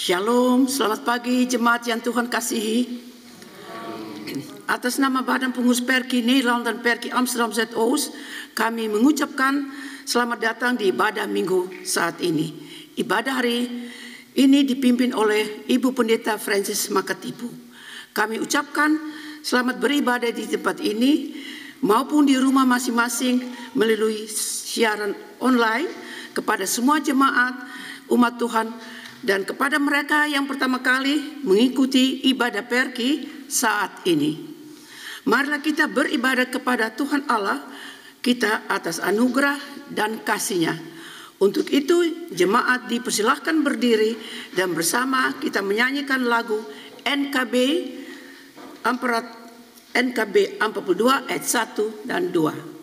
Shalom, selamat pagi jemaat yang Tuhan kasihi. Atas nama Badan Pengurus Perki Nederland dan Perki Amsterdam ZO's, kami mengucapkan selamat datang di ibadah minggu saat ini. Ibadah hari ini dipimpin oleh Ibu Pendeta Francis Makatipu. Kami ucapkan selamat beribadah di tempat ini maupun di rumah masing-masing melalui siaran online kepada semua jemaat umat Tuhan dan kepada mereka yang pertama kali mengikuti ibadah Perki saat ini. Marilah kita beribadah kepada Tuhan Allah kita atas anugerah dan kasih-Nya. Untuk itu jemaat dipersilahkan berdiri dan bersama kita menyanyikan lagu NKB 42 ayat 1 dan 2.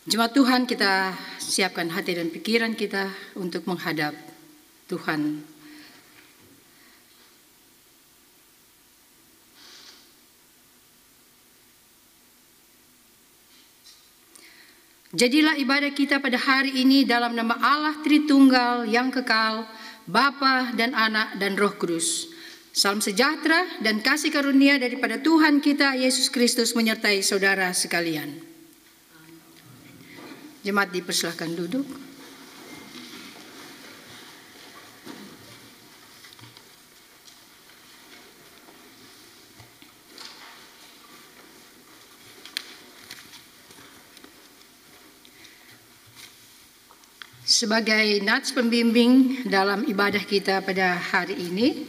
Jemaat Tuhan, kita siapkan hati dan pikiran kita untuk menghadap Tuhan. Jadilah ibadah kita pada hari ini dalam nama Allah Tritunggal yang kekal, Bapa dan Anak dan Roh Kudus. Salam sejahtera dan kasih karunia daripada Tuhan kita Yesus Kristus menyertai saudara sekalian. Jemaat dipersilahkan duduk. Sebagai nats pembimbing dalam ibadah kita pada hari ini,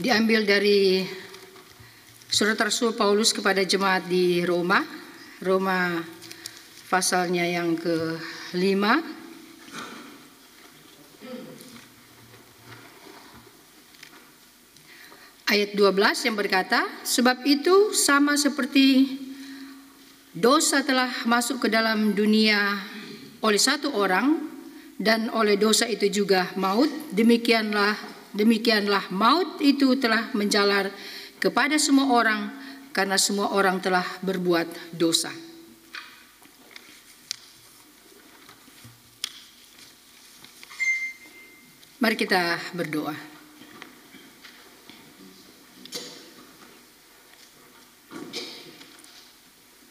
diambil dari surat Rasul Paulus kepada jemaat di Roma pasalnya yang ke-5 ayat 12 yang berkata, sebab itu sama seperti dosa telah masuk ke dalam dunia oleh satu orang dan oleh dosa itu juga maut, demikianlah maut itu telah menjalar kepada semua orang karena semua orang telah berbuat dosa. Mari kita berdoa.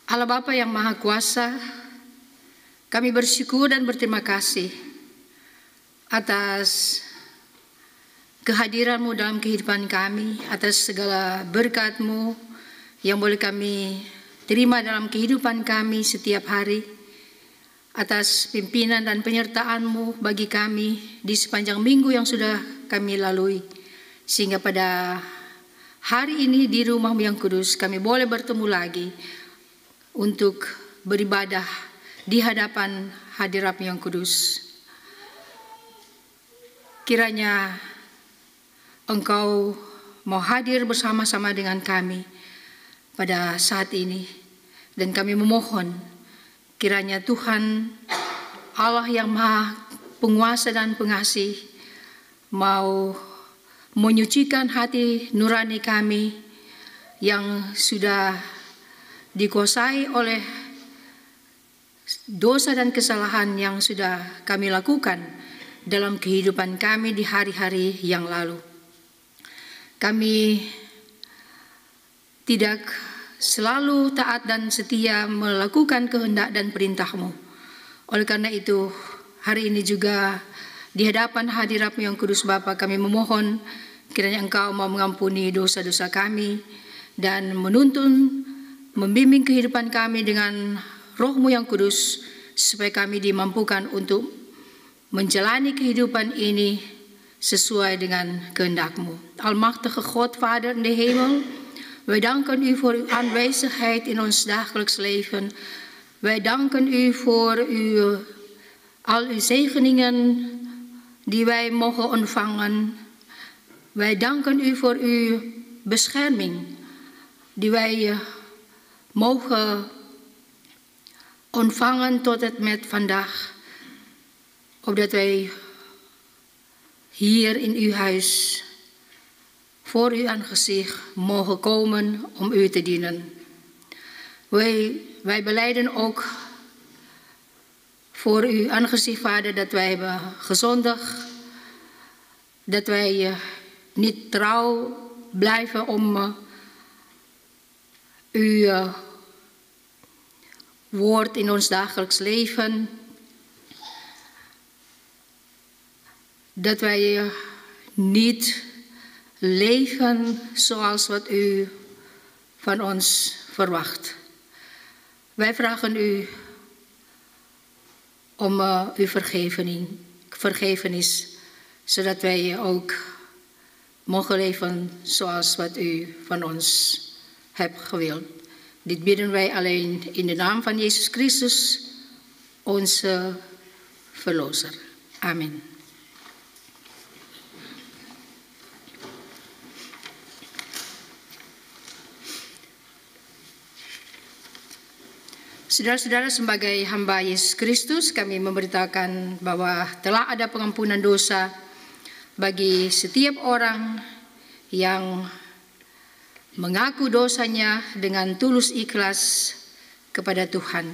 Allah Bapa yang Maha Kuasa, kami bersyukur dan berterima kasih atas kehadiran-Mu dalam kehidupan kami, atas segala berkat-Mu yang boleh kami terima dalam kehidupan kami setiap hari, atas pimpinan dan penyertaan-Mu bagi kami di sepanjang minggu yang sudah kami lalui, sehingga pada hari ini di rumah-Mu yang kudus kami boleh bertemu lagi untuk beribadah di hadapan hadirat yang kudus. Kiranya Engkau mau hadir bersama-sama dengan kami pada saat ini. Dan kami memohon kiranya Tuhan Allah yang Maha Penguasa dan Pengasih mau menyucikan hati nurani kami yang sudah dikuasai oleh dosa dan kesalahan yang sudah kami lakukan dalam kehidupan kami di hari-hari yang lalu. Kami tidak selalu taat dan setia melakukan kehendak dan perintah-Mu. Oleh karena itu, hari ini juga di hadapan hadirat-Mu yang kudus Bapa, kami memohon kiranya Engkau mau mengampuni dosa-dosa kami dan menuntun, membimbing kehidupan kami dengan Roh-Mu yang kudus, supaya kami dimampukan untuk menjalani kehidupan ini sesuai dengan kehendak-Mu. Almachtige God, Vader in de hemel, wij danken U voor uw aanwezigheid in ons dagelijks leven. Wij danken U voor al uw zegeningen die wij mogen ontvangen. Wij danken U voor uw bescherming die wij mogen ontvangen tot het met vandaag, opdat wij hier in uw huis voor uw aangezicht mogen komen om u te dienen. Wij belijden ook voor uw aangezicht, Vader, dat wij hebben gezondigd, dat wij niet trouw blijven om uw woord in ons dagelijks leven, dat wij niet leven zoals wat u van ons verwacht. Wij vragen u om uw vergevenis, zodat wij ook mogen leven zoals wat u van ons hebt gewild. Dit bidden wij alleen in de naam van Jezus Christus, onze Verlosser. Amen. Saudara-saudara, sebagai hamba Yesus Kristus, kami memberitakan bahwa telah ada pengampunan dosa bagi setiap orang yang mengaku dosanya dengan tulus ikhlas kepada Tuhan.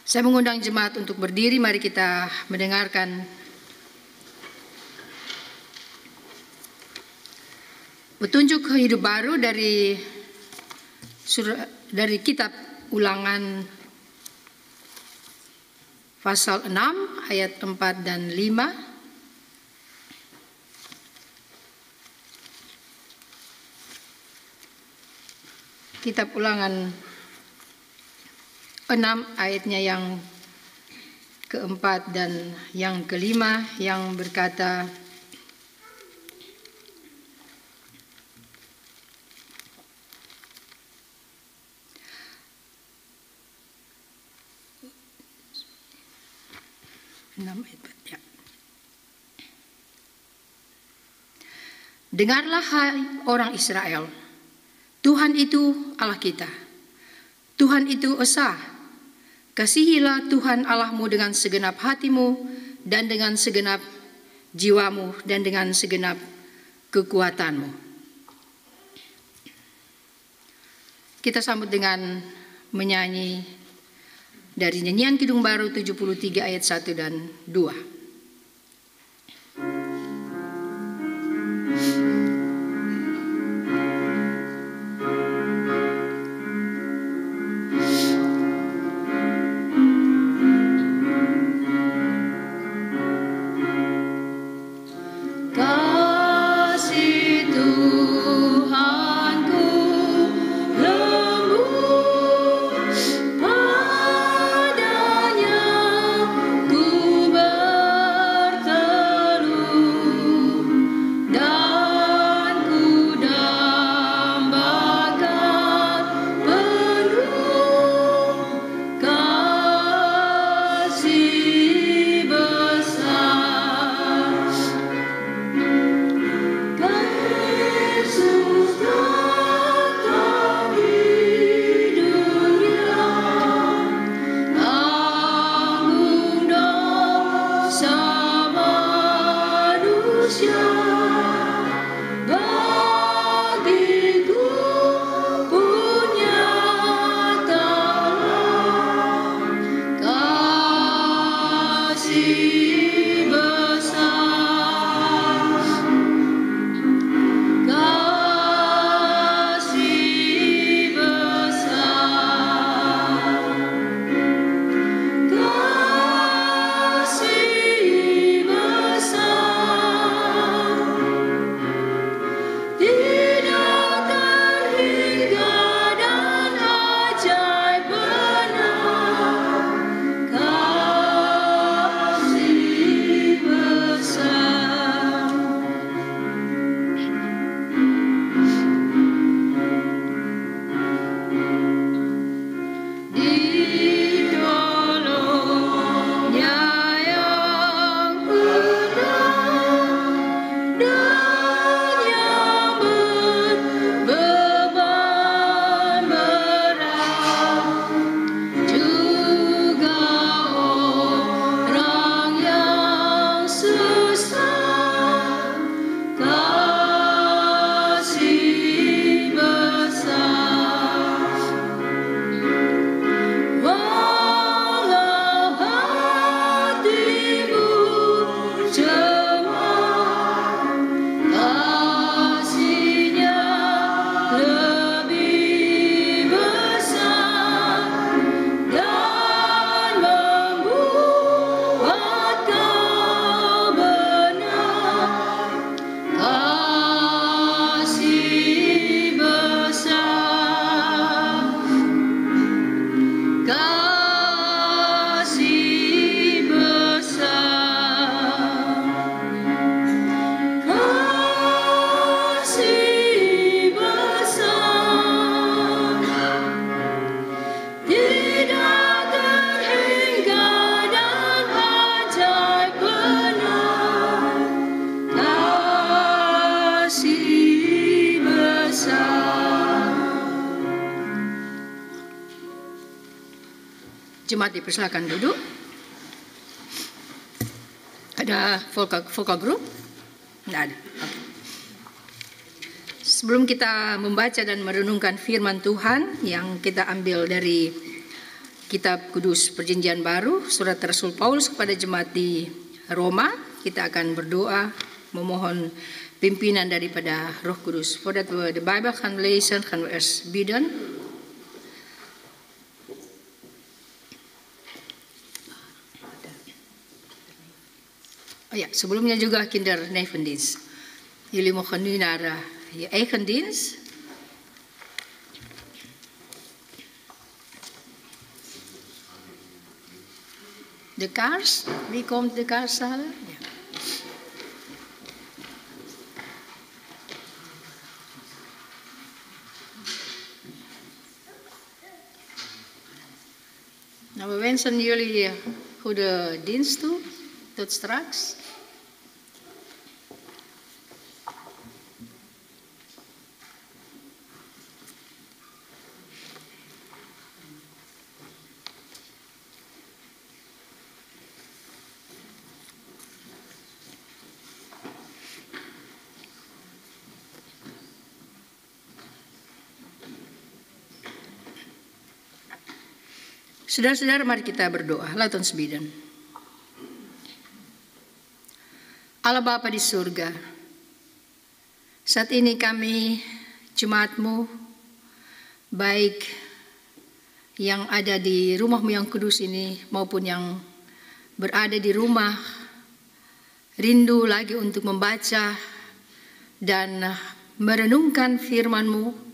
Saya mengundang jemaat untuk berdiri, mari kita mendengarkan petunjuk hidup baru dari kitab Ulangan pasal 6 ayat 4 dan 5. Kitab Ulangan 6 ayatnya yang keempat dan yang kelima yang berkata, dengarlah hai orang Israel, Tuhan itu Allah kita, Tuhan itu esa. Kasihilah Tuhan Allahmu dengan segenap hatimu dan dengan segenap jiwamu dan dengan segenap kekuatanmu. Kita sambut dengan menyanyi dari nyanyian Kidung Baru 73 ayat 1 dan 2. Padanya ku Jemaat dipersilakan duduk. Ada vokal group? Tidak ada. Okay. Sebelum kita membaca dan merenungkan firman Tuhan yang kita ambil dari Kitab Kudus Perjanjian Baru, surat Rasul Paulus kepada jemaat di Roma, kita akan berdoa memohon pimpinan daripada Roh Kudus. Voordat we de Bijbel gaan lezen, gaan we eerst bidden. Oh ja, sebelumnya juga kindernevendienst. Jullie mogen nu naar je eigen dienst. De kaars, wie komt de kaars halen? Ja. Nou, we wensen jullie goede dienst toe. Tot straks. Saudara-saudara, mari kita berdoa. Laat ons bidden. Allah Bapa di surga, saat ini kami jemaat-Mu, baik yang ada di rumah-Mu yang kudus ini maupun yang berada di rumah, rindu lagi untuk membaca dan merenungkan firman-Mu.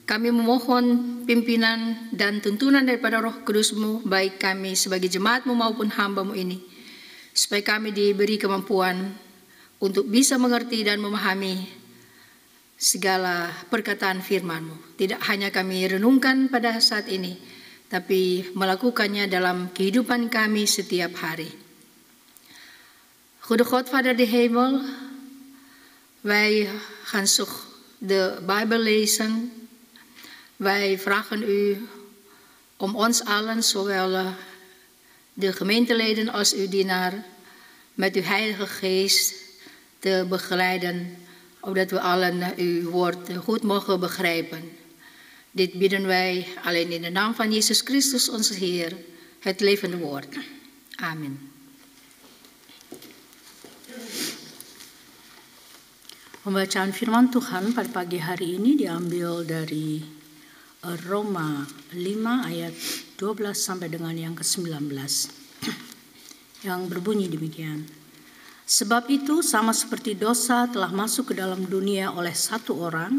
Kami memohon pimpinan dan tuntunan daripada Roh Kudus-Mu, baik kami sebagai jemaat-Mu maupun hamba-Mu ini, supaya kami diberi kemampuan untuk bisa mengerti dan memahami segala perkataan firman-Mu. Tidak hanya kami renungkan pada saat ini, tapi melakukannya dalam kehidupan kami setiap hari. Goede God, Vader de hemel, wij gaan zo de Bijbel lezen. Wij vragen u om ons allen, zowel de gemeenteleden als uw dienaar, met uw heilige geest te begeleiden, opdat we allen uw woord goed mogen begrijpen. Dit bidden wij alleen in de naam van Jezus Christus, onze Heer, het levende woord. Amen. Pembacaan firman Tuhan pada pagi hari ini diambil dari Roma 5 ayat 12 sampai dengan yang ke-19 yang berbunyi demikian. Sebab itu sama seperti dosa telah masuk ke dalam dunia oleh satu orang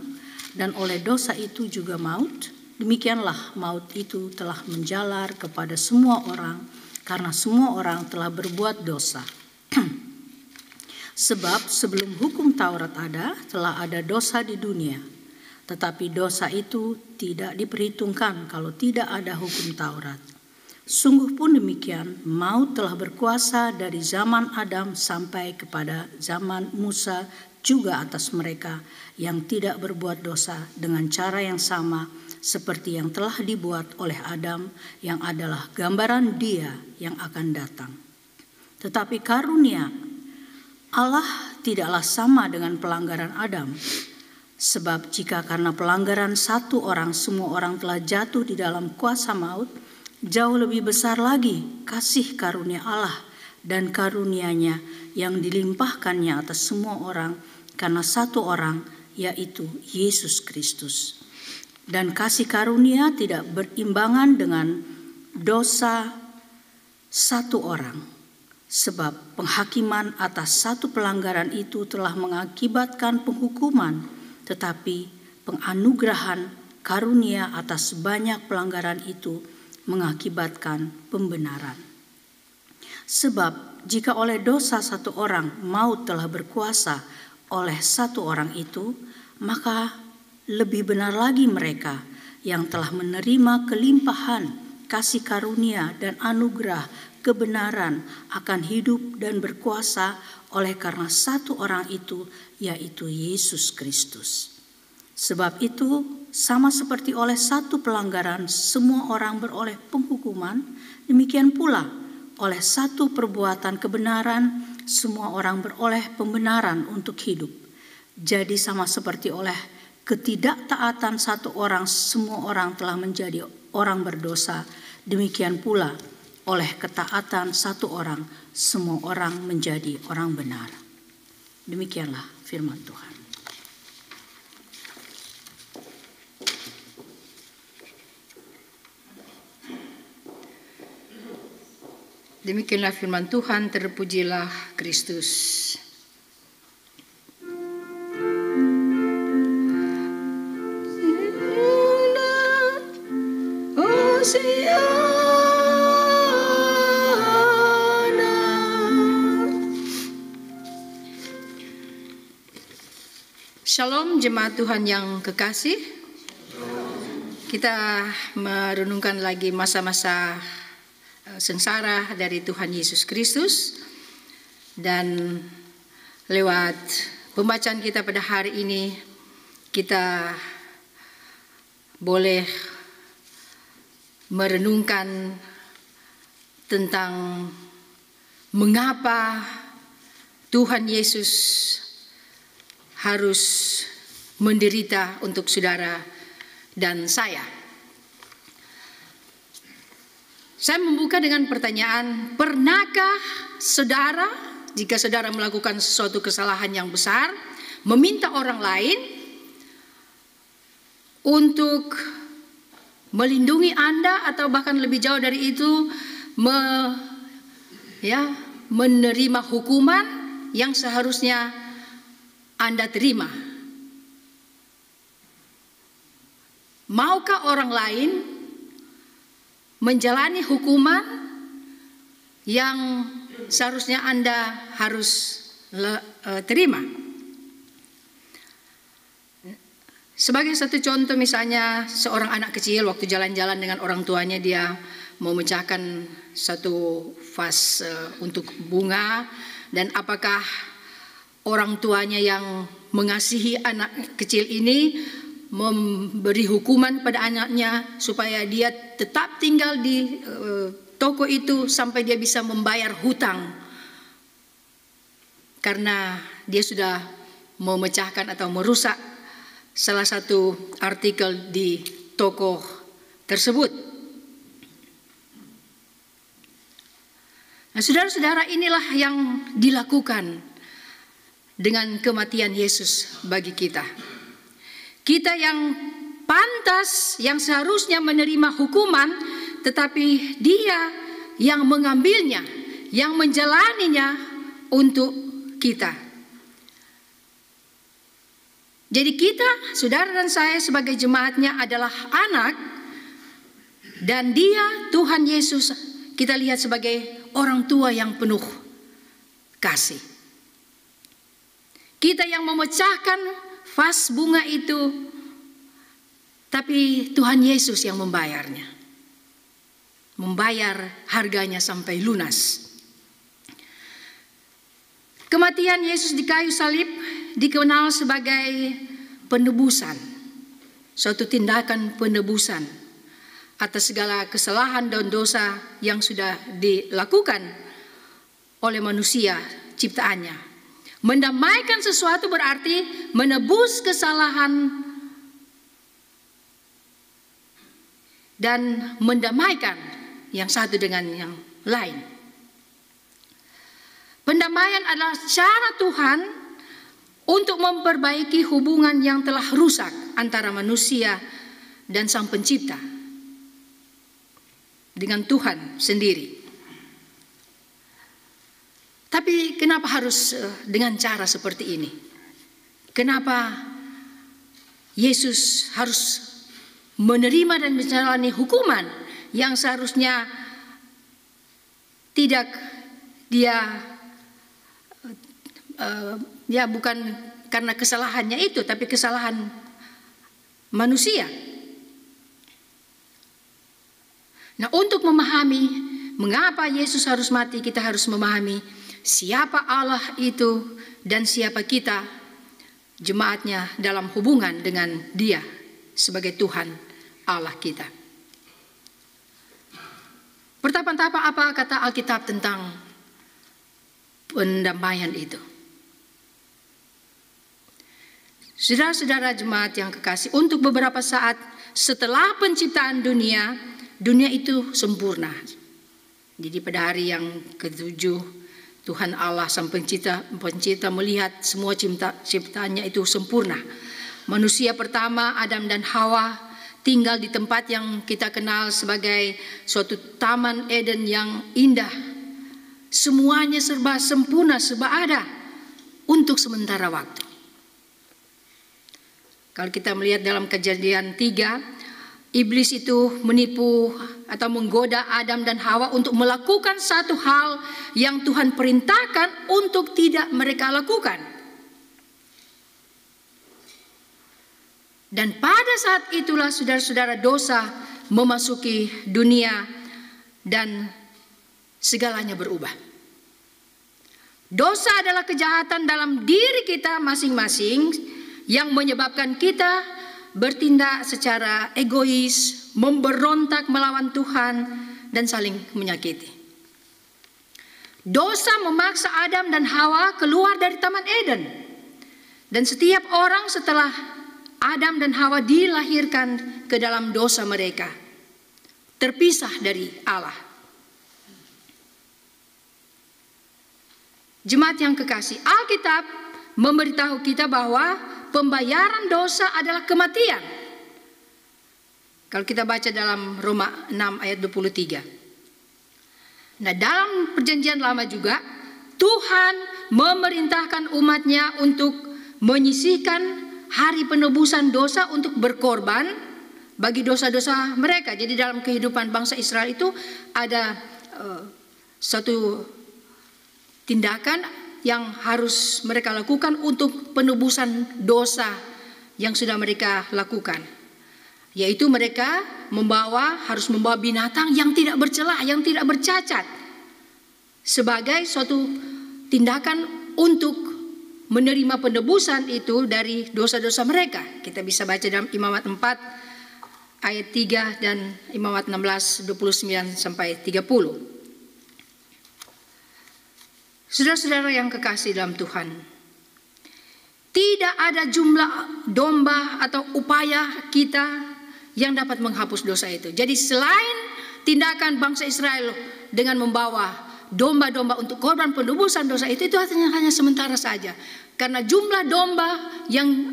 dan oleh dosa itu juga maut, demikianlah maut itu telah menjalar kepada semua orang karena semua orang telah berbuat dosa. Sebab sebelum hukum Taurat ada, telah ada dosa di dunia. Tetapi dosa itu tidak diperhitungkan kalau tidak ada hukum Taurat. Sungguh pun demikian, maut telah berkuasa dari zaman Adam sampai kepada zaman Musa juga atas mereka yang tidak berbuat dosa dengan cara yang sama seperti yang telah dibuat oleh Adam yang adalah gambaran Dia yang akan datang. Tetapi karunia Allah tidaklah sama dengan pelanggaran Adam. Sebab jika karena pelanggaran satu orang semua orang telah jatuh di dalam kuasa maut, jauh lebih besar lagi kasih karunia Allah dan karunia-Nya yang dilimpahkannya atas semua orang karena satu orang, yaitu Yesus Kristus. Dan kasih karunia tidak berimbangan dengan dosa satu orang, sebab penghakiman atas satu pelanggaran itu telah mengakibatkan penghukuman, tetapi penganugerahan karunia atas banyak pelanggaran itu mengakibatkan pembenaran. Sebab jika oleh dosa satu orang maut telah berkuasa oleh satu orang itu, maka lebih benar lagi mereka yang telah menerima kelimpahan kasih karunia dan anugerah kebenaran akan hidup dan berkuasa oleh karena satu orang itu, yaitu Yesus Kristus. Sebab itu, sama seperti oleh satu pelanggaran semua orang beroleh penghukuman, demikian pula oleh satu perbuatan kebenaran semua orang beroleh pembenaran untuk hidup. Jadi sama seperti oleh ketidaktaatan satu orang semua orang telah menjadi orang berdosa, demikian pula oleh ketaatan satu orang semua orang menjadi orang benar. Demikianlah firman Tuhan. Demikianlah firman Tuhan, terpujilah Kristus. Shalom jemaat Tuhan yang kekasih. Kita merenungkan lagi masa-masa sengsara dari Tuhan Yesus Kristus, dan lewat pembacaan kita pada hari ini kita boleh merenungkan tentang mengapa Tuhan Yesus harus menderita untuk saudara dan saya. Saya membuka dengan pertanyaan, pernahkah saudara, jika saudara melakukan sesuatu kesalahan yang besar, meminta orang lain untuk melindungi Anda, atau bahkan lebih jauh dari itu, menerima hukuman yang seharusnya Anda terima? Maukah orang lain menjalani hukuman yang seharusnya Anda harus terima? Sebagai satu contoh, misalnya seorang anak kecil waktu jalan-jalan dengan orang tuanya, dia memecahkan satu vas untuk bunga, dan apakah orang tuanya yang mengasihi anak kecil ini memberi hukuman pada anaknya supaya dia tetap tinggal di toko itu sampai dia bisa membayar hutang karena dia sudah memecahkan atau merusak salah satu artikel di toko tersebut? Nah, saudara-saudara, inilah yang dilakukan dengan kematian Yesus bagi kita. Kita yang pantas, yang seharusnya menerima hukuman, tetapi Dia yang mengambilnya, yang menjalaninya untuk kita. Jadi kita, saudara dan saya sebagai jemaatnya adalah anak, dan Dia, Tuhan Yesus, kita lihat sebagai orang tua yang penuh kasih. Kita yang memecahkan vas bunga itu, tapi Tuhan Yesus yang membayarnya, membayar harganya sampai lunas. Kematian Yesus di kayu salib dikenal sebagai penebusan, suatu tindakan penebusan atas segala kesalahan dan dosa yang sudah dilakukan oleh manusia ciptaannya. Mendamaikan sesuatu berarti menebus kesalahan dan mendamaikan yang satu dengan yang lain. Pendamaian adalah cara Tuhan untuk memperbaiki hubungan yang telah rusak antara manusia dan Sang Pencipta dengan Tuhan sendiri. Tapi kenapa harus dengan cara seperti ini? Kenapa Yesus harus menerima dan menjalani hukuman yang seharusnya tidak dia bukan karena kesalahannya itu, tapi kesalahan manusia. Nah, untuk memahami mengapa Yesus harus mati, kita harus memahami siapa Allah itu dan siapa kita, jemaatnya, dalam hubungan dengan Dia sebagai Tuhan Allah kita. Pertama-tama apa kata Alkitab tentang pendamaian itu? Saudara-saudara jemaat yang kekasih, untuk beberapa saat setelah penciptaan dunia, dunia itu sempurna. Jadi pada hari yang ke-7, Tuhan Allah sang pencipta melihat semua ciptaannya itu sempurna. Manusia pertama, Adam dan Hawa, tinggal di tempat yang kita kenal sebagai suatu taman Eden yang indah. Semuanya serba sempurna, serba ada untuk sementara waktu. Kalau kita melihat dalam Kejadian 3, iblis itu menipu atau menggoda Adam dan Hawa untuk melakukan satu hal yang Tuhan perintahkan untuk tidak mereka lakukan. Dan pada saat itulah saudara-saudara dosa memasuki dunia dan segalanya berubah. Dosa adalah kejahatan dalam diri kita masing-masing yang menyebabkan kita bertindak secara egois, memberontak melawan Tuhan, dan saling menyakiti. Dosa memaksa Adam dan Hawa keluar dari Taman Eden. Dan setiap orang setelah Adam dan Hawa dilahirkan ke dalam dosa mereka, terpisah dari Allah. Jemaat yang kekasih, Alkitab memberitahu kita bahwa pembayaran dosa adalah kematian. Kalau kita baca dalam Roma 6 ayat 23. Nah, dalam perjanjian lama juga Tuhan memerintahkan umatnya untuk menyisihkan hari penebusan dosa untuk berkorban bagi dosa-dosa mereka. Jadi dalam kehidupan bangsa Israel itu ada satu tindakan yang harus mereka lakukan untuk penebusan dosa yang sudah mereka lakukan, yaitu mereka harus membawa binatang yang tidak bercelah, yang tidak bercacat, sebagai suatu tindakan untuk menerima penebusan itu dari dosa-dosa mereka. Kita bisa baca dalam Imamat 4 ayat 3 dan Imamat 16 29 sampai 30. Saudara-saudara yang kekasih dalam Tuhan, tidak ada jumlah domba atau upaya kita yang dapat menghapus dosa itu. Jadi selain tindakan bangsa Israel dengan membawa domba-domba untuk korban penebusan dosa itu hanya sementara saja. Karena jumlah domba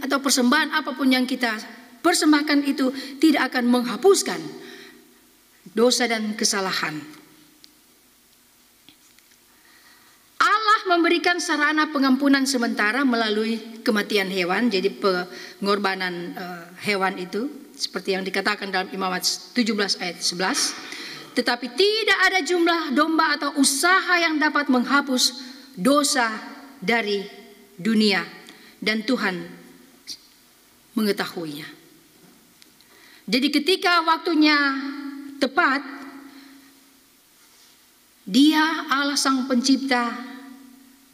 atau persembahan apapun yang kita persembahkan itu tidak akan menghapuskan dosa dan kesalahan. Memberikan sarana pengampunan sementara melalui kematian hewan, jadi pengorbanan hewan itu seperti yang dikatakan dalam Imamat 17 ayat 11. Tetapi tidak ada jumlah domba atau usaha yang dapat menghapus dosa dari dunia, dan Tuhan mengetahuinya. Jadi ketika waktunya tepat, Dia Allah Sang Pencipta,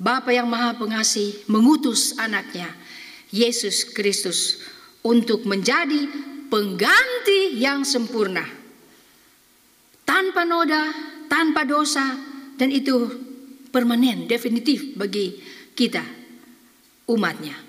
Bapa yang Maha Pengasih, mengutus anaknya Yesus Kristus untuk menjadi pengganti yang sempurna, tanpa noda, tanpa dosa, dan itu permanen, definitif bagi kita, umatnya.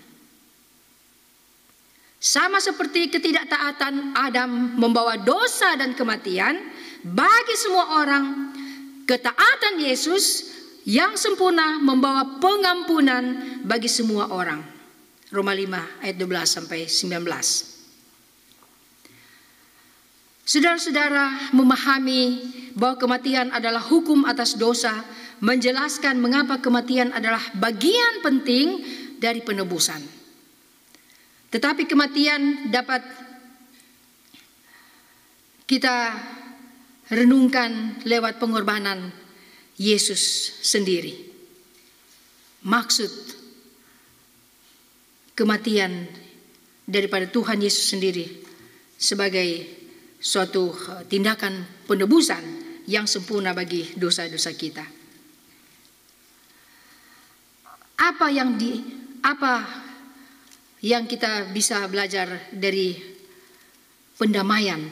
Sama seperti ketidaktaatan Adam membawa dosa dan kematian bagi semua orang, ketaatan Yesus yang sempurna membawa pengampunan bagi semua orang. Roma 5 ayat 12 sampai 19. Saudara-saudara memahami bahwa kematian adalah hukum atas dosa, menjelaskan mengapa kematian adalah bagian penting dari penebusan. Tetapi kematian dapat kita renungkan lewat pengorbanan Yesus sendiri. Maksud kematian daripada Tuhan Yesus sendiri sebagai suatu tindakan penebusan yang sempurna bagi dosa-dosa kita. Apa yang kita bisa belajar dari pendamaian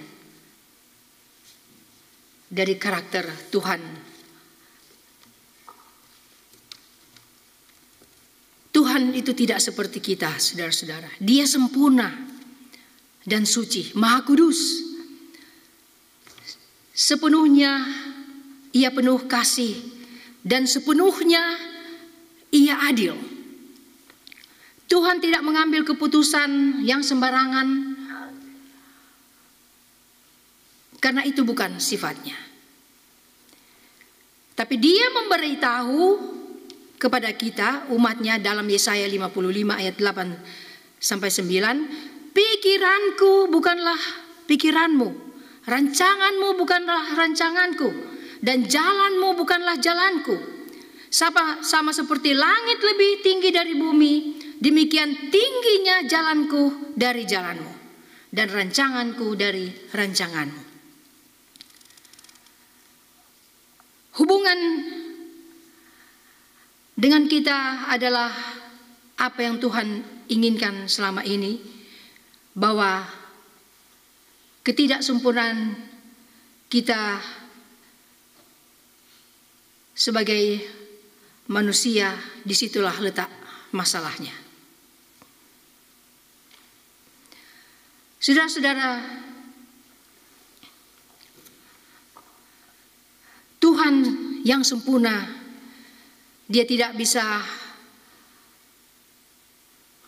dari karakter Tuhan. Tuhan itu tidak seperti kita, saudara-saudara. Dia sempurna dan suci, Maha Kudus. Sepenuhnya Ia penuh kasih dan sepenuhnya Ia adil. Tuhan tidak mengambil keputusan yang sembarangan, karena itu bukan sifatnya. Tapi Dia memberitahu kepada kita, umatnya, dalam Yesaya 55 ayat 8-9, pikiranku bukanlah pikiranmu, rancanganmu bukanlah rancanganku, dan jalanmu bukanlah jalanku. Sama seperti langit lebih tinggi dari bumi, demikian tingginya jalanku dari jalanmu, dan rancanganku dari rancanganmu. Hubungan dengan kita adalah apa yang Tuhan inginkan selama ini, bahwa ketidaksempurnaan kita sebagai manusia, disitulah letak masalahnya. Saudara-saudara, Tuhan yang sempurna, Dia tidak bisa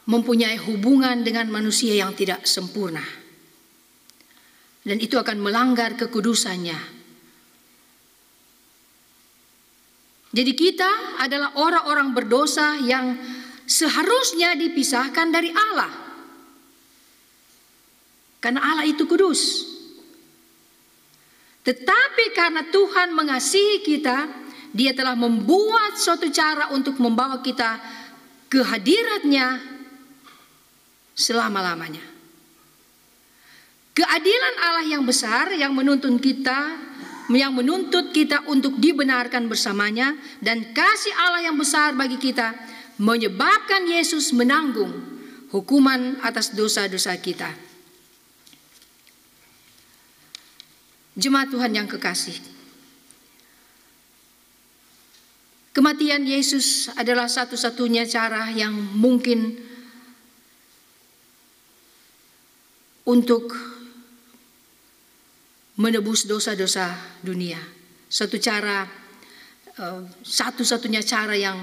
mempunyai hubungan dengan manusia yang tidak sempurna. Dan itu akan melanggar kekudusannya. Jadi kita adalah orang-orang berdosa yang seharusnya dipisahkan dari Allah. Karena Allah itu kudus. Tetapi karena Tuhan mengasihi kita, Dia telah membuat suatu cara untuk membawa kita ke hadirat-Nya selama-lamanya. Keadilan Allah yang besar yang menuntut kita untuk dibenarkan bersamanya, dan kasih Allah yang besar bagi kita menyebabkan Yesus menanggung hukuman atas dosa-dosa kita. Jemaat Tuhan yang kekasih, kematian Yesus adalah satu-satunya cara yang mungkin untuk menebus dosa-dosa dunia. Satu-satunya cara yang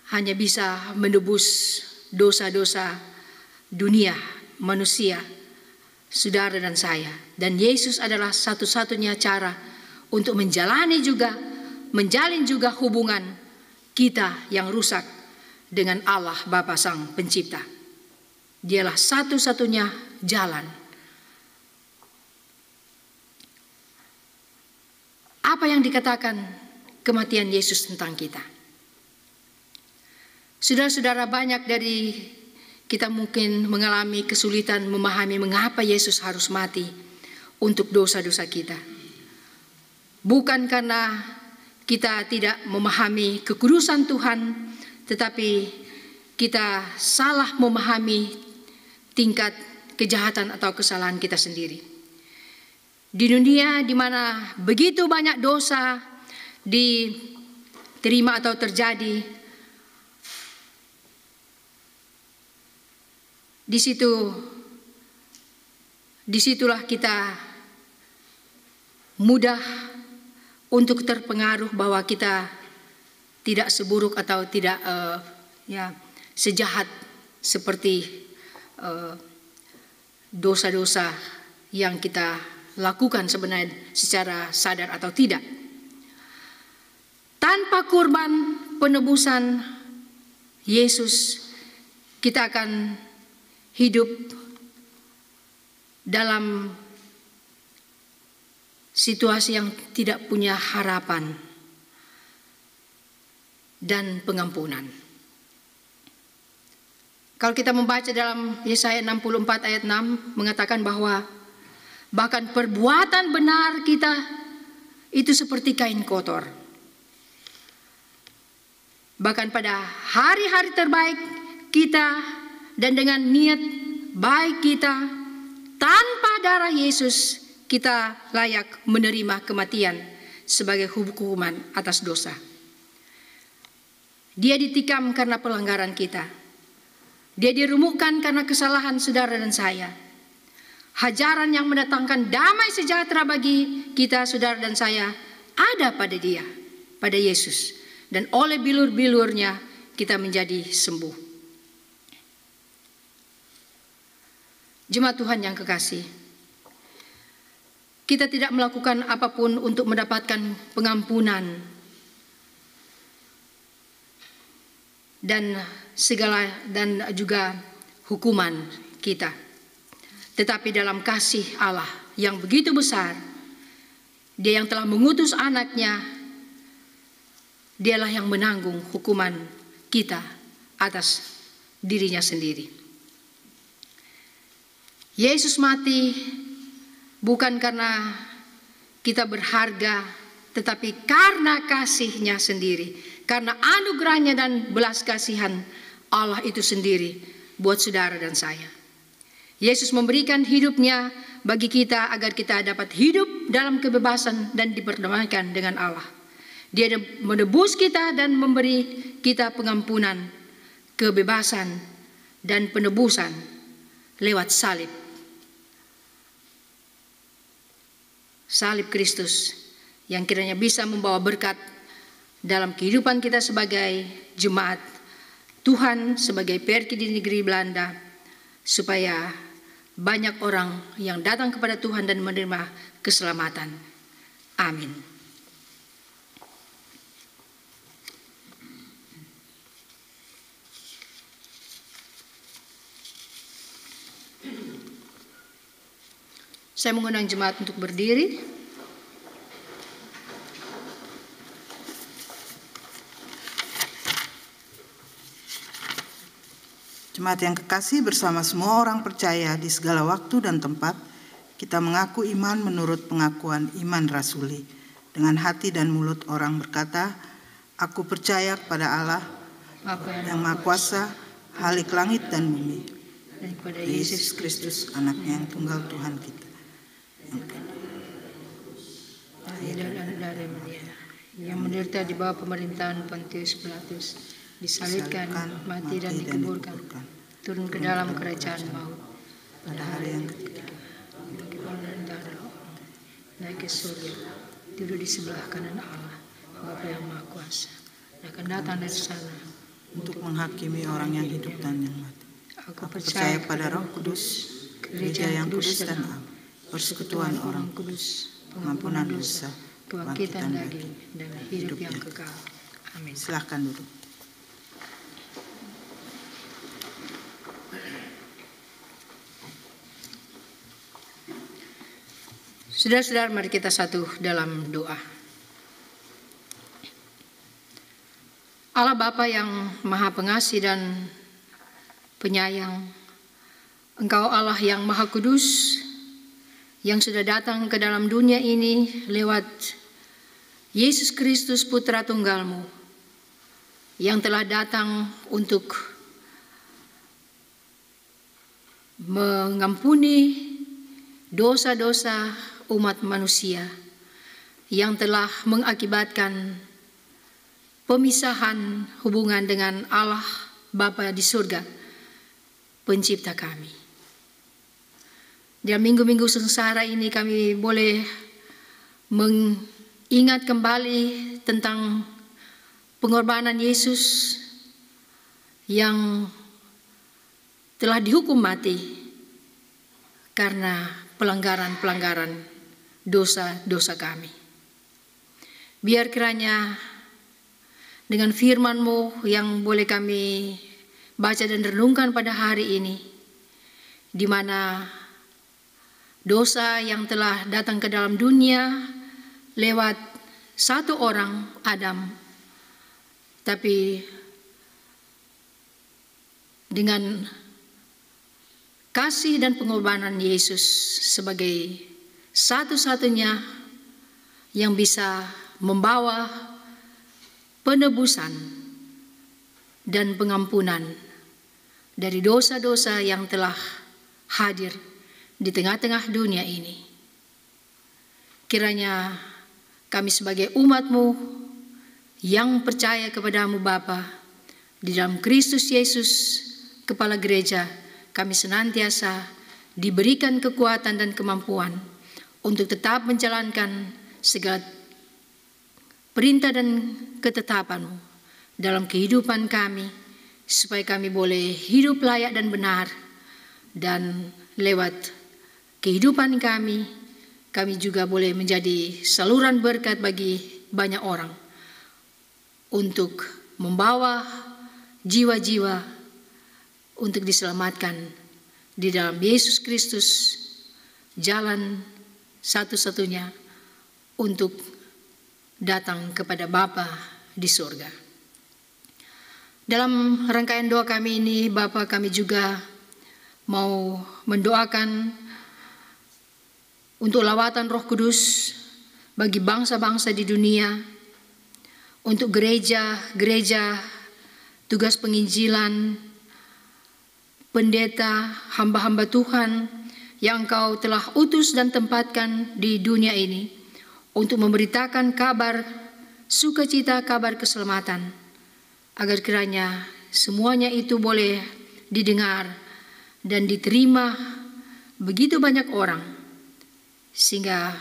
hanya bisa menebus dosa-dosa dunia, manusia, saudara dan saya. Dan Yesus adalah satu-satunya cara untuk menjalin juga hubungan kita yang rusak dengan Allah Bapa Sang Pencipta. Dialah satu-satunya jalan. Apa yang dikatakan kematian Yesus tentang kita? Saudara-saudara, banyak dari kita mungkin mengalami kesulitan memahami mengapa Yesus harus mati untuk dosa-dosa kita. Bukan karena kita tidak memahami kekudusan Tuhan, tetapi kita salah memahami tingkat kejahatan atau kesalahan kita sendiri. Di dunia di mana begitu banyak dosa diterima atau terjadi, disitulah kita mudah untuk terpengaruh bahwa kita tidak seburuk atau tidak sejahat seperti dosa-dosa yang kita lakukan sebenarnya secara sadar atau tidak. Tanpa kurban penebusan Yesus, kita akan hidup dalam situasi yang tidak punya harapan dan pengampunan. Kalau kita membaca dalam Yesaya 64 ayat 6 mengatakan bahwa bahkan perbuatan benar kita itu seperti kain kotor. Bahkan pada hari-hari terbaik kita dan dengan niat baik kita tanpa darah Yesus kita layak menerima kematian sebagai hukuman atas dosa. Dia ditikam karena pelanggaran kita. Dia diremukkan karena kesalahan saudara dan saya. Hajaran yang mendatangkan damai sejahtera bagi kita, saudara dan saya, ada pada Dia, pada Yesus. Dan oleh bilur-bilurnya kita menjadi sembuh. Jemaat Tuhan yang kekasih, kita tidak melakukan apapun untuk mendapatkan pengampunan dan juga hukuman kita. Tetapi dalam kasih Allah yang begitu besar, Dia yang telah mengutus anaknya, Dialah yang menanggung hukuman kita atas dirinya sendiri. Yesus mati bukan karena kita berharga, tetapi karena kasih-Nya sendiri, karena anugerahnya dan belas kasihan Allah itu sendiri buat saudara dan saya. Yesus memberikan hidupnya bagi kita agar kita dapat hidup dalam kebebasan dan diperdamaikan dengan Allah. Dia menebus kita dan memberi kita pengampunan, kebebasan, dan penebusan lewat salib. Salib Kristus yang kiranya bisa membawa berkat dalam kehidupan kita sebagai jemaat Tuhan, sebagai PRKI di negeri Belanda, supaya banyak orang yang datang kepada Tuhan dan menerima keselamatan. Amin. Saya mengundang jemaat untuk berdiri. Jemaat yang kekasih, bersama semua orang percaya di segala waktu dan tempat, kita mengaku iman menurut pengakuan iman rasuli. Dengan hati dan mulut orang berkata, aku percaya kepada Allah yang Maha Kuasa, Khalik langit dan bumi, dan kepada Yesus Kristus, anaknya yang tunggal Tuhan kita, yang menderita di bawah pemerintahan Pontius Pilatus, disalibkan, mati dan dikuburkan, turun ke dalam kerajaan maut. Pada hari yang ketiga, naik ke surga, duduk di sebelah kanan Allah, Bapa yang Maha Kuasa, dan akan datang dari sana untuk menghakimi orang yang hidup dan yang mati. Aku percaya pada Roh Kudus, gereja yang kudus dan am, persekutuan orang kudus, pengampunan dosa, kebangkitan daging, dan hidup yang kekal. Amin. Silahkan duduk. Saudara-saudara, mari kita satu dalam doa. Allah Bapa yang Maha Pengasih dan Penyayang, Engkau Allah yang Maha Kudus, yang sudah datang ke dalam dunia ini lewat Yesus Kristus Putra Tunggal-Mu, yang telah datang untuk mengampuni dosa-dosa umat manusia yang telah mengakibatkan pemisahan hubungan dengan Allah Bapa di surga, pencipta kami. Dalam minggu-minggu sengsara ini kami boleh mengingat kembali tentang pengorbanan Yesus yang telah dihukum mati karena pelanggaran-pelanggaran dosa-dosa kami. Biar kiranya dengan firman-Mu yang boleh kami baca dan renungkan pada hari ini, di mana dosa yang telah datang ke dalam dunia lewat satu orang, Adam, tapi dengan kasih dan pengorbanan Yesus sebagai satu-satunya yang bisa membawa penebusan dan pengampunan dari dosa-dosa yang telah hadir di tengah-tengah dunia ini. Kiranya kami sebagai umat-Mu yang percaya kepadamu Bapa, di dalam Kristus Yesus, Kepala Gereja, kami senantiasa diberikan kekuatan dan kemampuan untuk tetap menjalankan segala perintah dan ketetapan-Mu dalam kehidupan kami, supaya kami boleh hidup layak dan benar, dan lewat kehidupan kami juga boleh menjadi saluran berkat bagi banyak orang untuk membawa jiwa-jiwa untuk diselamatkan di dalam Yesus Kristus, jalan satu-satunya untuk datang kepada Bapa di surga. Dalam rangkaian doa kami ini, Bapa, kami juga mau mendoakan untuk lawatan Roh Kudus bagi bangsa-bangsa di dunia, untuk gereja-gereja, tugas penginjilan, pendeta, hamba-hamba Tuhan yang Engkau telah utus dan tempatkan di dunia ini untuk memberitakan kabar sukacita, kabar keselamatan, agar kiranya semuanya itu boleh didengar dan diterima begitu banyak orang, sehingga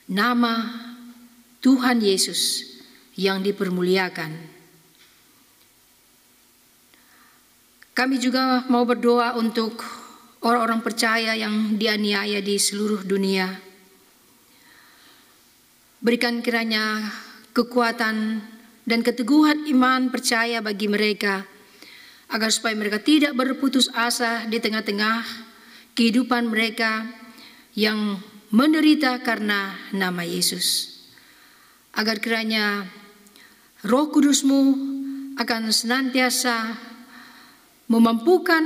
nama Tuhan Yesus yang dipermuliakan. Kami juga mau berdoa untuk orang-orang percaya yang dianiaya di seluruh dunia. Berikan kiranya kekuatan dan keteguhan iman percaya bagi mereka, agar supaya mereka tidak berputus asa di tengah-tengah kehidupan mereka yang menderita karena nama Yesus. Agar kiranya Roh Kudus-Mu akan senantiasa memampukan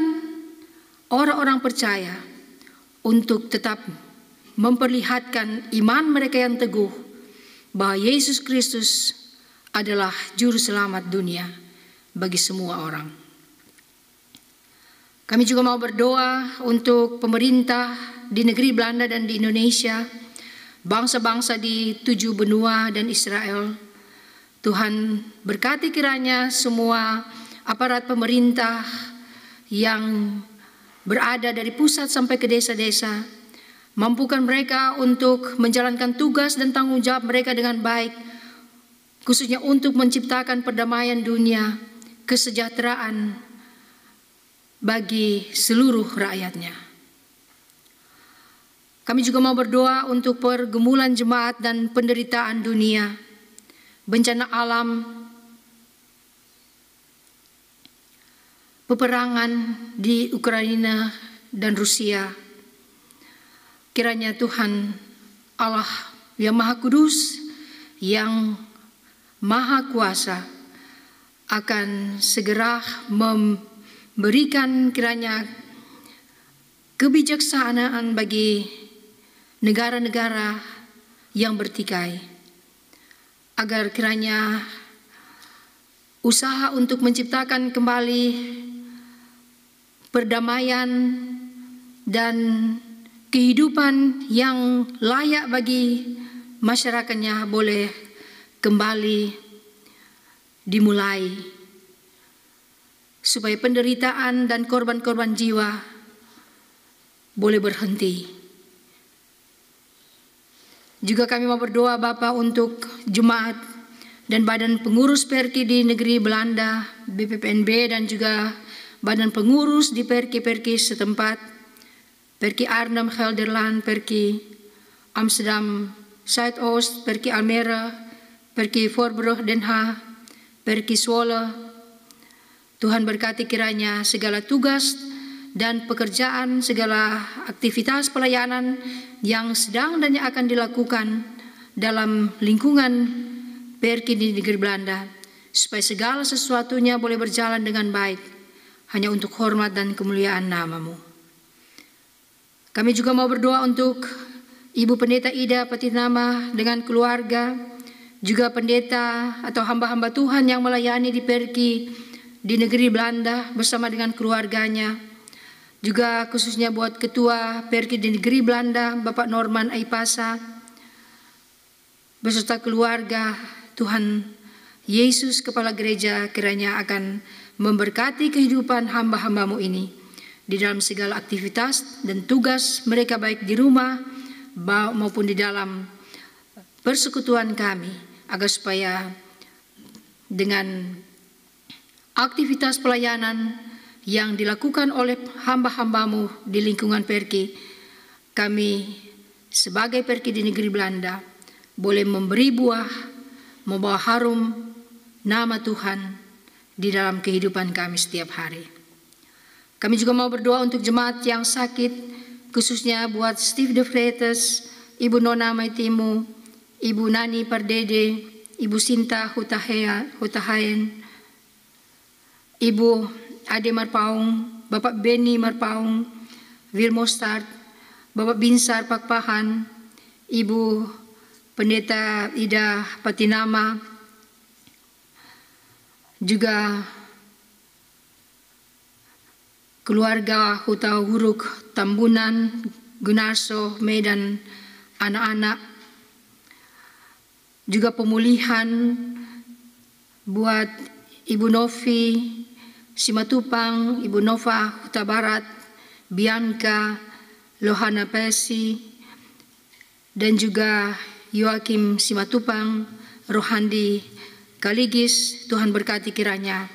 orang-orang percaya untuk tetap memperlihatkan iman mereka yang teguh bahwa Yesus Kristus adalah juru selamat dunia bagi semua orang. Kami juga mau berdoa untuk pemerintah di negeri Belanda dan di Indonesia, bangsa-bangsa di 7 benua dan Israel. Tuhan berkati kiranya semua aparat pemerintah yang berada dari pusat sampai ke desa-desa, mampukan mereka untuk menjalankan tugas dan tanggung jawab mereka dengan baik, khususnya untuk menciptakan perdamaian dunia, kesejahteraan bagi seluruh rakyatnya. Kami juga mau berdoa untuk pergumulan jemaat dan penderitaan dunia, bencana alam, peperangan di Ukraina dan Rusia. Kiranya Tuhan Allah yang Maha Kudus, yang Maha Kuasa akan segera memberikan kiranya kebijaksanaan bagi negara-negara yang bertikai, agar kiranya usaha untuk menciptakan kembali perdamaian dan kehidupan yang layak bagi masyarakatnya boleh kembali dimulai, supaya penderitaan dan korban-korban jiwa boleh berhenti. Juga kami mau berdoa Bapa untuk jemaat dan badan pengurus Perki di negeri Belanda, BPPNB, dan juga badan pengurus di Perki-Perki setempat, Perki Arnhem Gelderland, Perki Amsterdam Zuidoost, Perki Almere, Perki Voorburg Den Haag, Perki Zwolle. Tuhan berkati kiranya segala tugas dan pekerjaan, segala aktivitas pelayanan yang sedang dan yang akan dilakukan dalam lingkungan Perki di negeri Belanda, supaya segala sesuatunya boleh berjalan dengan baik, hanya untuk hormat dan kemuliaan nama-Mu. Kami juga mau berdoa untuk Ibu Pendeta Ida Patinama dengan keluarga, juga pendeta atau hamba-hamba Tuhan yang melayani di Perki di negeri Belanda bersama dengan keluarganya. Juga khususnya buat Ketua Perki di Negeri Belanda, Bapak Norman Aipasa, beserta keluarga. Tuhan Yesus Kepala Gereja kiranya akan memberkati kehidupan hamba-hambamu ini di dalam segala aktivitas dan tugas mereka, baik di rumah maupun di dalam persekutuan kami, agar supaya dengan aktivitas pelayanan yang dilakukan oleh hamba-hambamu di lingkungan Perki, kami sebagai Perki di Negeri Belanda boleh memberi buah, membawa harum nama Tuhan di dalam kehidupan kami setiap hari. Kami juga mau berdoa untuk jemaat yang sakit, khususnya buat Steve De Freitas, Ibu Nona Maitimu, Ibu Nani Pardede, Ibu Sinta Hutahayen, Ibu Ade Marpaung, Bapak Beni Marpaung, Wilmo Start, Bapak Binsar Pakpahan, Ibu Pendeta Ida Patinama, juga keluarga Huta Huruk Tambunan, Gunarso, Medan, anak-anak, juga pemulihan buat Ibu Novi Simatupang, Ibu Nova Huta Barat, Bianca Lohana Pesi, dan juga Joakim Simatupang, Rohandi Kaligis. Tuhan berkati kiranya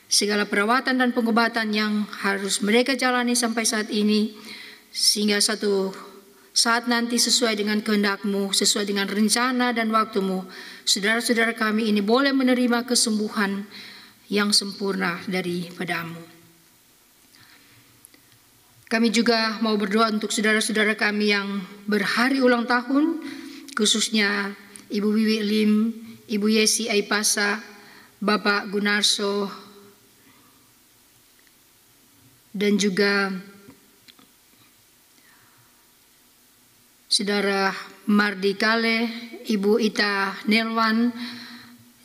segala perawatan dan pengobatan yang harus mereka jalani sampai saat ini, sehingga satu saat nanti sesuai dengan kehendak-Mu, sesuai dengan rencana dan waktu-Mu, saudara-saudara kami ini boleh menerima kesembuhan yang sempurna daripada-Mu. Kami juga mau berdoa untuk saudara-saudara kami yang berhari ulang tahun, khususnya Ibu Wiwi Lim, Ibu Yesi Aipasa, Bapak Gunarso, dan juga Saudara Mardi Kale, Ibu Ita Nelwan,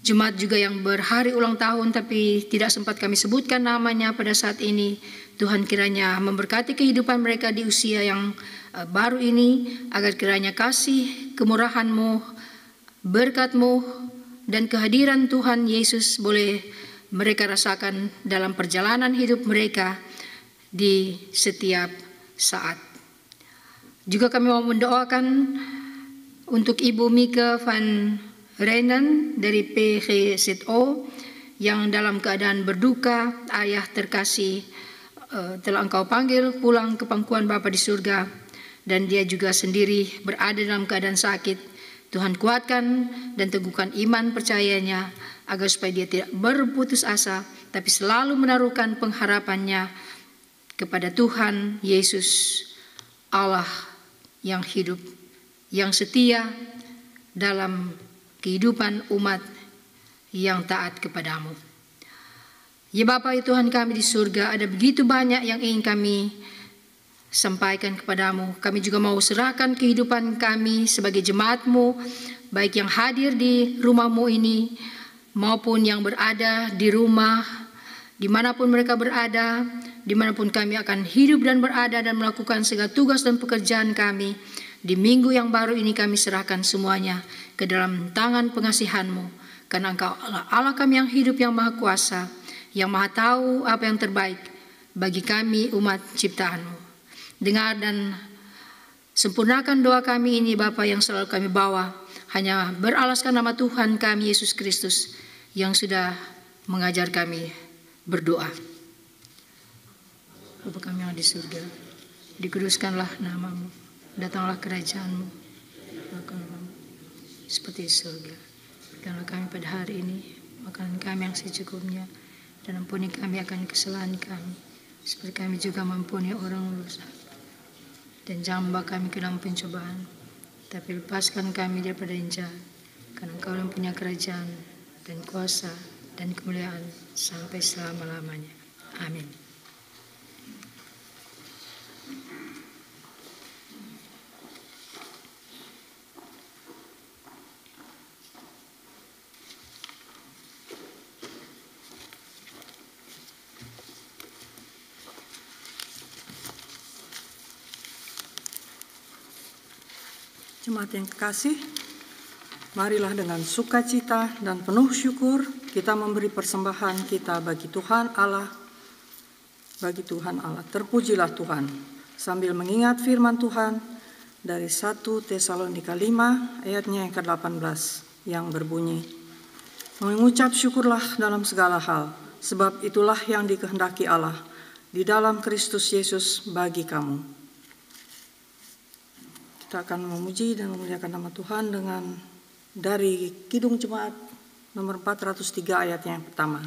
jemaat juga yang berhari ulang tahun tapi tidak sempat kami sebutkan namanya pada saat ini. Tuhan kiranya memberkati kehidupan mereka di usia yang baru ini, agar kiranya kasih, kemurahan-Mu, berkat-Mu, dan kehadiran Tuhan Yesus boleh mereka rasakan dalam perjalanan hidup mereka di setiap saat. Juga kami mau mendoakan untuk Ibu Mika van Renen dari PGZO yang dalam keadaan berduka. Ayah terkasih telah Engkau panggil pulang ke pangkuan Bapa di surga, dan dia juga sendiri berada dalam keadaan sakit. Tuhan kuatkan dan teguhkan iman percayanya, agar supaya dia tidak berputus asa, tapi selalu menaruhkan pengharapannya kepada Tuhan Yesus, Allah yang hidup, yang setia dalam kehidupan umat yang taat kepada-Mu. Ya Bapa, ya Tuhan kami di surga, ada begitu banyak yang ingin kami sampaikan kepadamu. Kami juga mau serahkan kehidupan kami sebagai jemaat-Mu, baik yang hadir di rumah-Mu ini, maupun yang berada di rumah, dimanapun mereka berada, dimanapun kami akan hidup dan berada dan melakukan segala tugas dan pekerjaan kami. Di minggu yang baru ini kami serahkan semuanya ke dalam tangan pengasihan-Mu, karena Engkau Allah kami yang hidup, yang maha kuasa, yang maha tahu apa yang terbaik bagi kami umat ciptaan-Mu. Dengar dan sempurnakan doa kami ini Bapa, yang selalu kami bawa hanya beralaskan nama Tuhan kami Yesus Kristus yang sudah mengajar kami berdoa. Bapa kami yang di surga, dikuduskanlah nama-Mu, datanglah kerajaan-Mu, seperti di surga. Berikanlah kami pada hari ini makanan kami yang secukupnya, dan ampuni kami akan kesalahan kami, seperti kami juga mengampuni orang berdosa. Dan jangan membawa kami ke dalam pencobaan, tapi lepaskan kami daripada yang jahat, karena Engkau yang punya kerajaan dan kuasa dan kemuliaan sampai selama-lamanya. Amin. Jemaat yang kekasih, marilah dengan sukacita dan penuh syukur kita memberi persembahan kita bagi Tuhan Allah. Terpujilah Tuhan, sambil mengingat firman Tuhan dari 1 Tesalonika 5 ayatnya yang ke-18 yang berbunyi, mengucap syukurlah dalam segala hal, sebab itulah yang dikehendaki Allah di dalam Kristus Yesus bagi kamu. Kita akan memuji dan memuliakan nama Tuhan dengan dari Kidung Jemaat nomor 403 ayat yang pertama.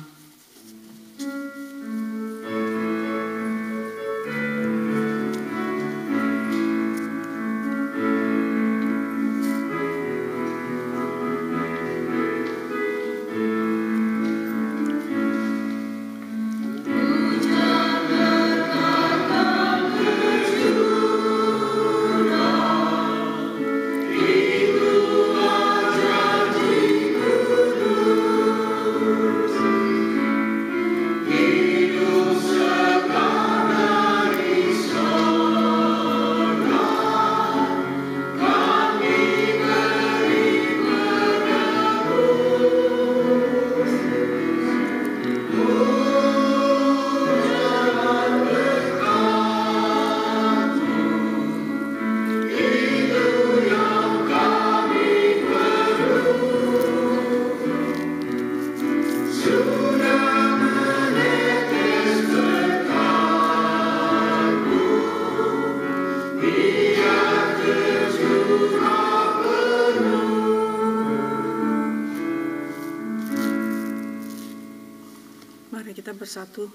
Bersatu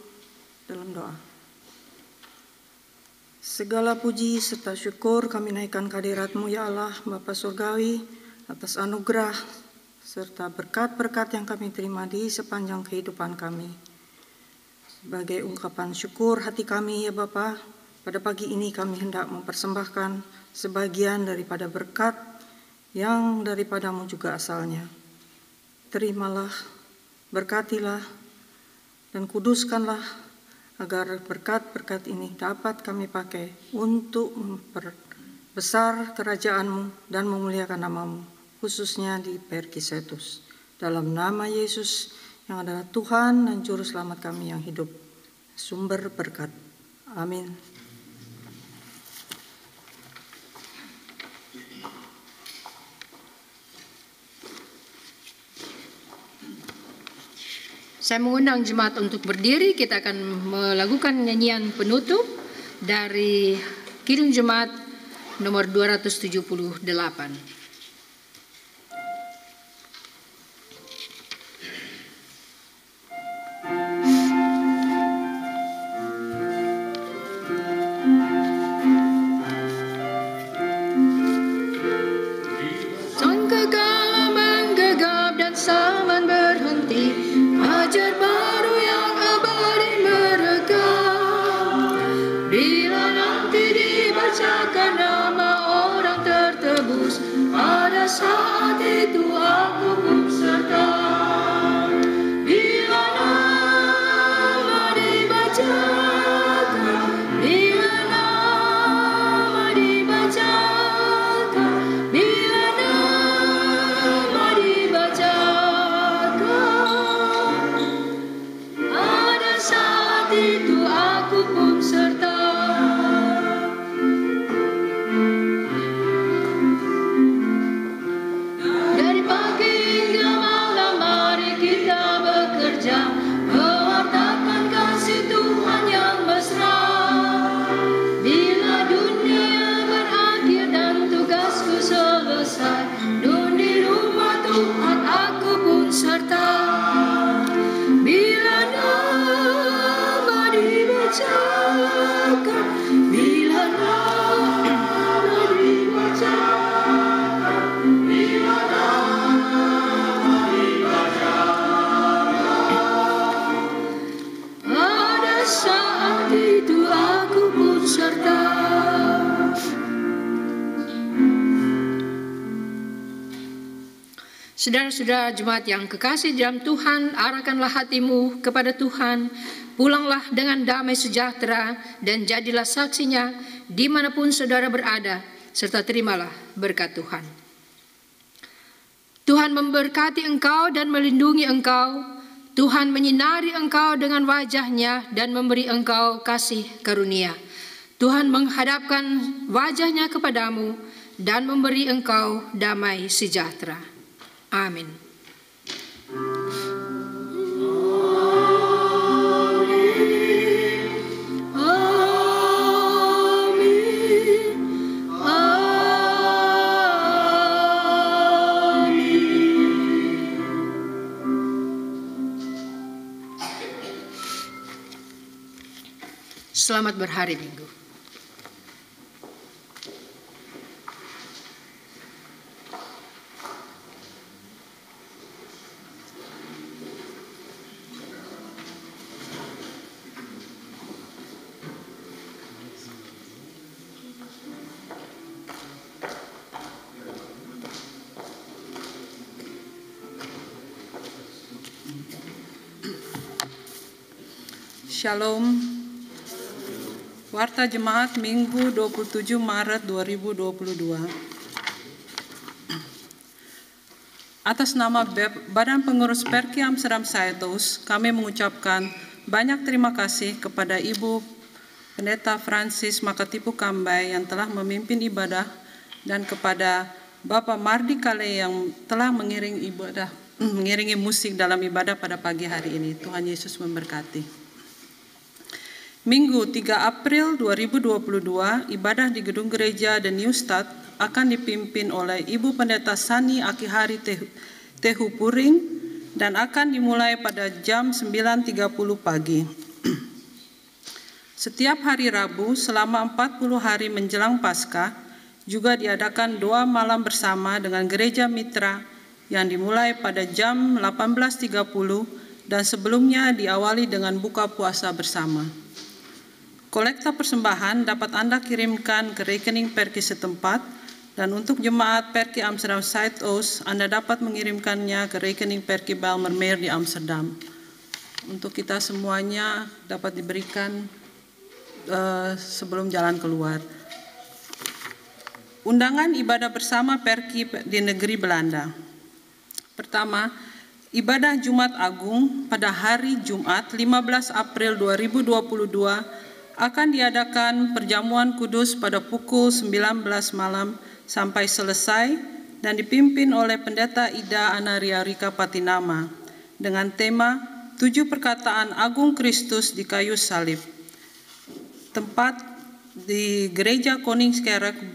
dalam doa. Segala puji serta syukur kami naikkan kehadirat-Mu ya Allah, Bapa Surgawi, atas anugerah serta berkat-berkat yang kami terima di sepanjang kehidupan kami. Sebagai ungkapan syukur hati kami ya Bapa, pada pagi ini kami hendak mempersembahkan sebagian daripada berkat yang daripada-Mu juga asalnya. Terimalah, berkatilah, dan kuduskanlah agar berkat-berkat ini dapat kami pakai untuk memperbesar kerajaan-Mu dan memuliakan nama-Mu, khususnya di Perkisetus. Dalam nama Yesus yang adalah Tuhan dan Juru Selamat kami yang hidup, sumber berkat. Amin. Saya mengundang jemaat untuk berdiri. Kita akan melakukan nyanyian penutup dari Kidung Jemaat nomor 278. Saat itu aku pun serta, bila nama dibacakan, bila nama dibacakan, bila nama dibacakan, pada saat itu aku pun serta. Saudara-saudara jemaat yang kekasih dalam Tuhan, arahkanlah hatimu kepada Tuhan, pulanglah dengan damai sejahtera dan jadilah saksinya dimanapun saudara berada, serta terimalah berkat Tuhan. Tuhan memberkati engkau dan melindungi engkau. Tuhan menyinari engkau dengan wajah-Nya dan memberi engkau kasih karunia. Tuhan menghadapkan wajah-Nya kepadamu dan memberi engkau damai sejahtera. Amin. Selamat berhari Minggu. Shalom. Warta Jemaat Minggu 27 Maret 2022. Atas nama Badan Pengurus Perki Amsterdam Zuidoost, kami mengucapkan banyak terima kasih kepada Ibu Pendeta Francis Makatipu Kambai yang telah memimpin ibadah dan kepada Bapak Mardi Kale yang telah mengiringi musik dalam ibadah pada pagi hari ini. Tuhan Yesus memberkati. Minggu 3 April 2022, ibadah di Gedung Gereja The New Start akan dipimpin oleh Ibu Pendeta Sani Akihari Tehu Puring dan akan dimulai pada jam 9.30 pagi. Setiap hari Rabu selama 40 hari menjelang Paskah juga diadakan doa malam bersama dengan Gereja Mitra yang dimulai pada jam 18.30 dan sebelumnya diawali dengan buka puasa bersama. Kolekta persembahan dapat Anda kirimkan ke rekening Perki setempat dan untuk jemaat Perki Amsterdam Zuidoost Anda dapat mengirimkannya ke rekening Perki Bijlmermeer di Amsterdam. Untuk kita semuanya dapat diberikan sebelum jalan keluar. Undangan ibadah bersama Perki di negeri Belanda. Pertama, ibadah Jumat Agung pada hari Jumat 15 April 2022 akan diadakan perjamuan kudus pada pukul 19 malam sampai selesai dan dipimpin oleh Pendeta Ida Anaria Rika Patinama dengan tema 7 perkataan agung Kristus di kayu salib. Tempat di Gereja Koningskerk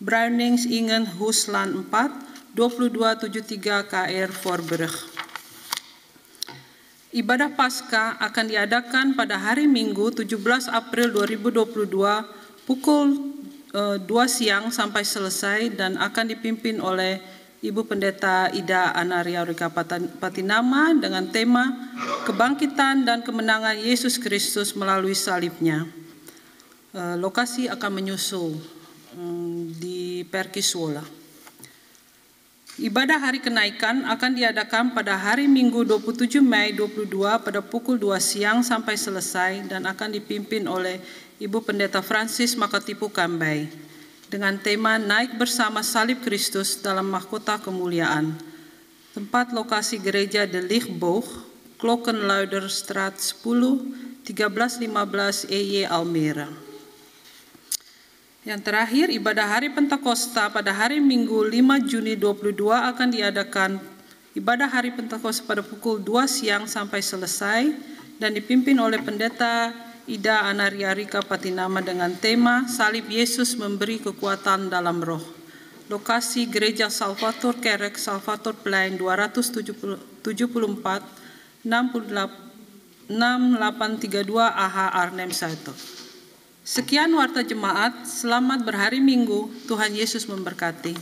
Bruiningsingen Hoeslaan 4, 2273 KR Voorburg. Ibadah Paskah akan diadakan pada hari Minggu 17 April 2022 pukul 2 siang sampai selesai dan akan dipimpin oleh Ibu Pendeta Ida Anaria Rika Patinama dengan tema Kebangkitan dan Kemenangan Yesus Kristus melalui salibnya. Lokasi akan menyusul di Perki Suola. Ibadah Hari Kenaikan akan diadakan pada hari Minggu 27 Mei 2022 pada pukul 2 siang sampai selesai dan akan dipimpin oleh Ibu Pendeta Francis Makatipu Kambai dengan tema Naik Bersama Salib Kristus dalam Mahkota Kemuliaan. Tempat lokasi Gereja De Lichtboog, Klokkenluiderstraat 10, 1315 EJ Almere. Yang terakhir, ibadah Hari Pentakosta pada hari Minggu 5 Juni 2022 akan diadakan ibadah Hari Pentakosta pada pukul 2 siang sampai selesai dan dipimpin oleh Pendeta Ida Anaria Rika Patinama dengan tema Salib Yesus Memberi Kekuatan dalam Roh. Lokasi Gereja Salvator Kerk, Salvator Plein 274 6832 AH Arnhem Zuidoost. Sekian warta jemaat, selamat berhari Minggu, Tuhan Yesus memberkati.